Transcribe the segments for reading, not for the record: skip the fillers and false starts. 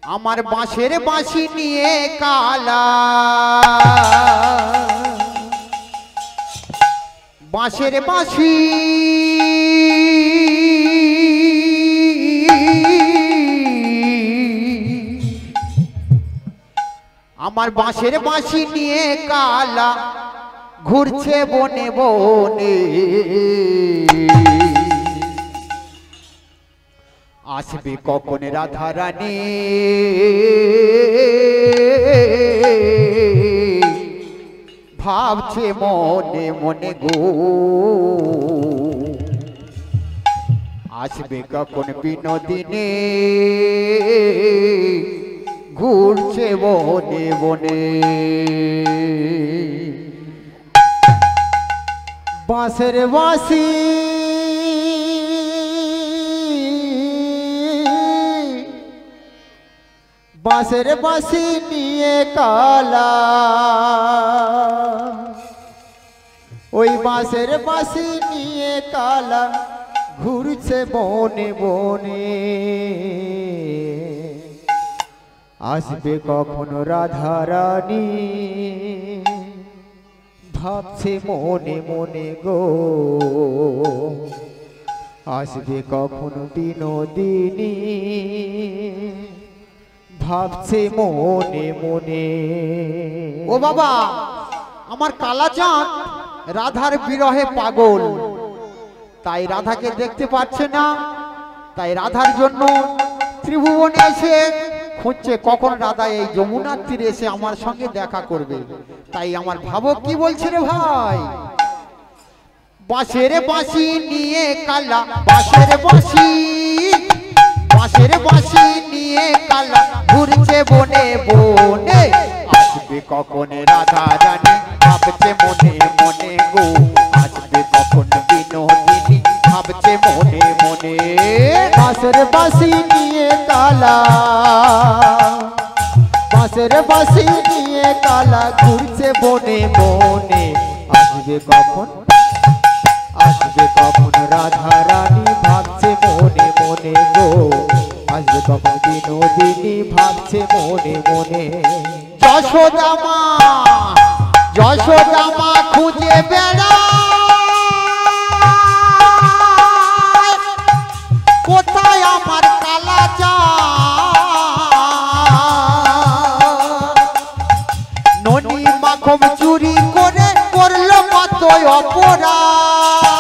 আমার বাঁশের বাঁশি নিয়ে কালা বাঁশের বাঁশি আমার বাঁশের বাঁশি নিয়ে কালা ঘুরছে বনে বনে আসবে কখন রাধা রানী ভাবছে মনে মনে গো আসবে কখন বিনোদিনী ঘুরছে বনে বনে বাঁশের বাঁশি বাঁশের বাঁশি নিয়ে কালা ওই বাঁশের বাঁশি নিয়ে কালা ঘুরছে বনে বনে আসবে কখন রাধা রানী ভাবছে মনে মনে গো আসবে কখন বিনোদিনী ভাবছে মনে মনে ও বাবা আমার কালাচাঁদ রাধার বিরহে পাগল তাই রাধাকে দেখতে পাচ্ছে না তাই রাধার জন্য ত্রিভুবনে এসে খুঁজছে কখন রাধা এই যমুনার তীরে এসে আমার সঙ্গে দেখা করবে তাই আমার ভাবক কি বলছে রে ভাই বাঁশের বাঁশি নিয়ে কালা বাঁশের বাঁশি বাঁশের বাঁশি নিয়ে কালা ঘুরছে বনে বনে আসবে কখন রাধা রানী ভাবছে মনে মনে গো আসবে কখন বিনোদিনী ভাবছে মনে মনে বাঁশের বাঁশি নিয়ে কালা বাঁশের বাঁশি নিয়ে কালা ঘুরছে বনে বনে আসবে কখন রাধা রানী ভাবছে মনে মনে গো আসবে কখন বিনোদিনী ভাবছে মনে মনে যশোদা মা খুঁজে বেড়ায় কোথায় আমার কালাচাঁদ ননি মাখন চুরি করে করলো কত অপরাধ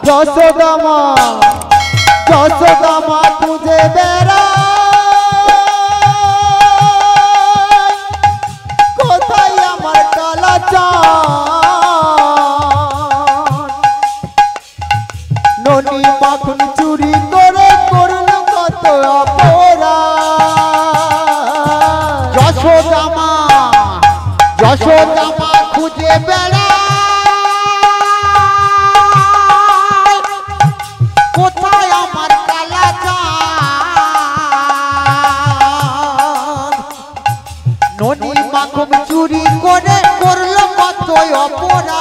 যশোদা মা খুঁজে বেড়ায় কোথায় আমার কালাচাঁদ ননি মাখন চুরি করে করলো কত অপরাধ যশোদা মা খুঁজে বেড়ায় কোথায় আমার কালাচাঁদ ননি মাখন চুরি করে করলো কত অপরাধ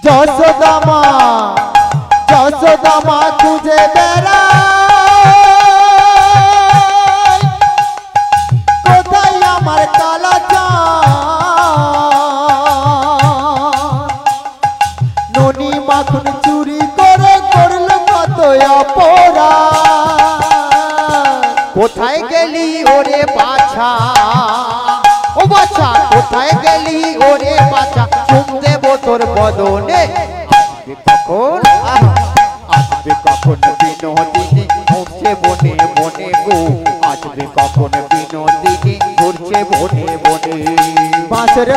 যশোদা মা খুঁজে বেড়ায় কোথায় আমার কালাচাঁদ ননি মাখন চুরি করে করলো কত অপরাধ কোথায় গেলি ওরে বাছা ও বাছা কোথায় গেলি ওরে বাছা চুম দেব তোর বদনে আসবে কখন বিনোদিনী ঘুরছে বনে বনে গো আসবে কখন বিনোদিনী ঘুরছে বনে বনে বাঁশের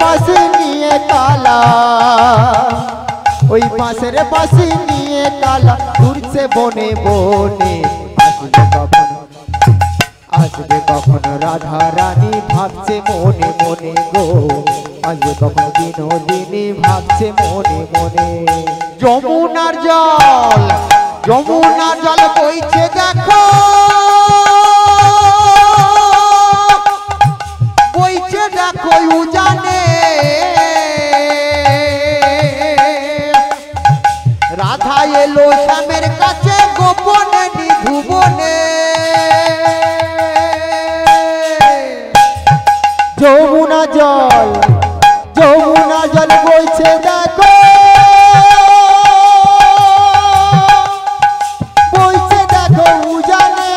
বাঁশি নিয়ে কালা ওই বাঁশের বাঁশি নিয়ে কালা ঘুরছে বনে বনে আসবে কখন রাধা রানী ভাবছে মনে মনে গো আসবে কখন বিনোদিনী ভাবছে মনে মনে যমুনার জল বইছে দেখো বইছে দেখো উজানে এলো শ্যামের কাছে গোপনে নিধুবনে যমুনা জল বইছে দেখো উজানে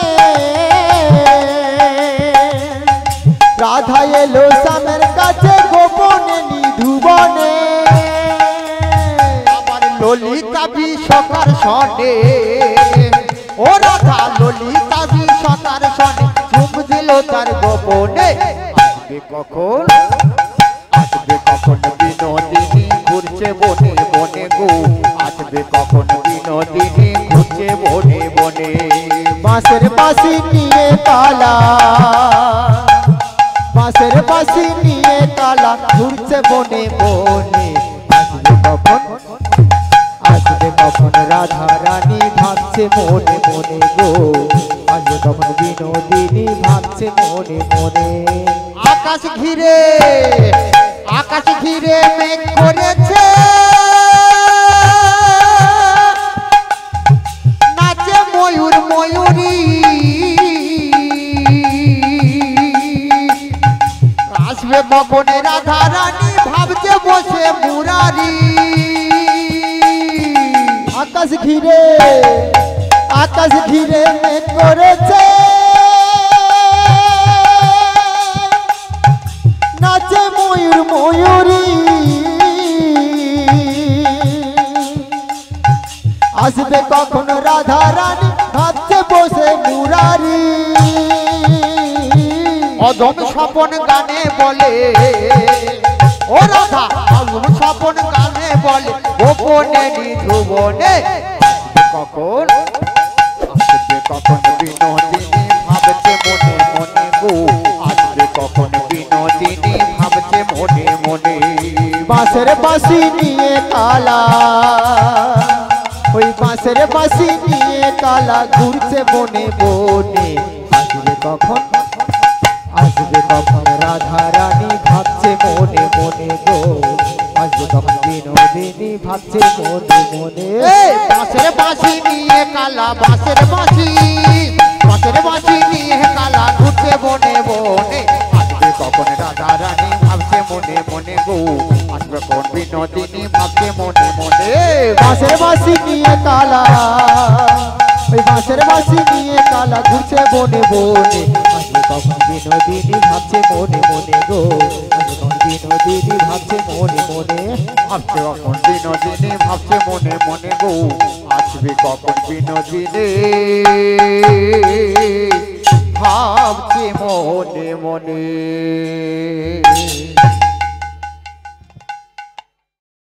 রাধা এলো শ্যামের কাছে গোপনে নিধুবনে আমার ললিতা বিষকার সনে ও রাধা ললিতা বিষকার সনে চুপ দিল তার গোপনে আসবে কখন বিনোদিনী ঘুরছে বনে বনে গো আসবে কখন বিনোদিনী ঘুরছে বনে বনে বাঁশের বাঁশি নিয়ে কালা ঘুরছে বনে বনে আসবে কখন রাধা রানী ভাবছে মনে মনে গো আসবে কখন বিনোদিনী ভাবছে মনে মনে আকাশ ঘিরে মেঘ করেছে নাচে ময়ূর ময়ূরী আসবে কখন রাধা রানী ভাবছে বসে মুরারি আকাশ ঘিরে মেঘ করেছে নাচে ময়ূর ময়ূরী আসবে কখন রাধা রানী ভাবছে বসে মুরারি অদম স্বপন গানে বলে ও রাধা অদম স্বপন গানে বলে গোপনে নিধুবনে কখন আসবে কখন বিনোদিনী ভাবছে মনে মনে গো আসবে কখন বিনোদিনী ভাবছে মনে মনে বাঁশের বাঁশি নিয়ে কালা ওই বাঁশের বাঁশি নিয়ে কালা ঘুরছে বনে বনে আসবে কখন রাধা রানী ভাবছে মনে মনে গো আসবে কখন বিনোদিনী ভাবছে মনে মনে বাঁশের বাঁশি নিয়ে কালা বাঁশের বাঁশি নিয়ে কালা ঘুরছে বনে বনে আসবে কখন রাধা রানী ভাবছে মনে মনে গো আসবে কখন বিনোদিনী ভাবছে মনে মনে বাঁশের বাঁশি নিয়ে কালা ওই বাঁশের বাঁশি নিয়ে কালা ঘুরছে বনে বনে আসবে কখন বিনোদিনী ভাবছে মনে মনে গো আসবে কখন বিনোদিনী ভাবছে মনে মনে আসবে কখন বিনোদিনী ভাবছে মনে মনে গো আসবে কখন বিনোদিনী ভাবছে মনে মনে